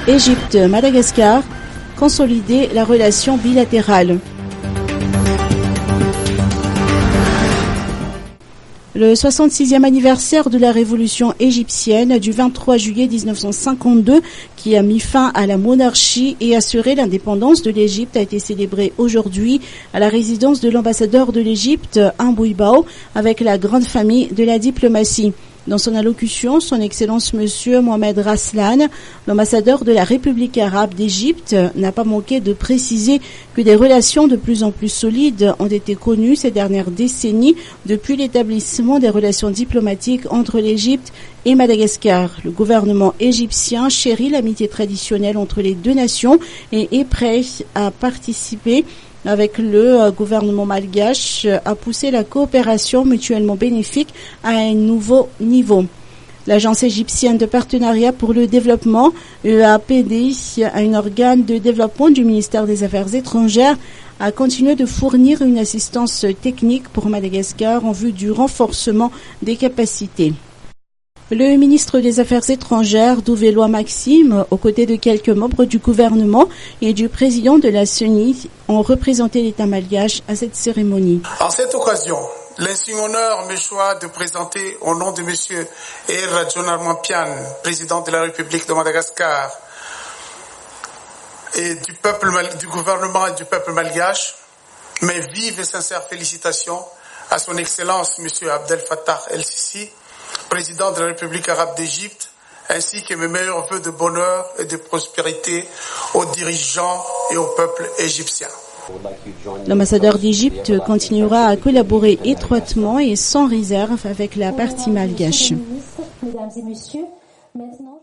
Égypte-Madagascar, consolider la relation bilatérale. Le 66e anniversaire de la révolution égyptienne du 23 juillet 1952, qui a mis fin à la monarchie et assuré l'indépendance de l'Égypte, a été célébré aujourd'hui à la résidence de l'ambassadeur de l'Égypte, Mbouibao, avec la grande famille de la diplomatie. Dans son allocution, son Excellence Monsieur Mohamed Raslan, l'ambassadeur de la République arabe d'Égypte, n'a pas manqué de préciser que des relations de plus en plus solides ont été connues ces dernières décennies depuis l'établissement des relations diplomatiques entre l'Égypte et Madagascar. Le gouvernement égyptien chérit l'amitié traditionnelle entre les deux nations et est prêt à participer avec le gouvernement malgache à pousser la coopération mutuellement bénéfique à un nouveau niveau. L'Agence égyptienne de partenariat pour le développement, EAPD, un organe de développement du ministère des Affaires étrangères, a continué de fournir une assistance technique pour Madagascar en vue du renforcement des capacités. Le ministre des Affaires étrangères, Douvélois Maxime, aux côtés de quelques membres du gouvernement et du président de la CENI, ont représenté l'État malgache à cette cérémonie. En cette occasion, l'insigne honneur me choisit de présenter au nom de M. Rajon Pian, président de la République de Madagascar, et du gouvernement et du peuple malgache, mes vives et sincères félicitations à son Excellence M. Abdel Fattah El-Sisi, président de la République arabe d'Égypte, ainsi que mes meilleurs vœux de bonheur et de prospérité aux dirigeants et au peuple égyptien. L'ambassadeur d'Égypte continuera à collaborer étroitement et sans réserve avec la partie malgache. Mesdames et messieurs, maintenant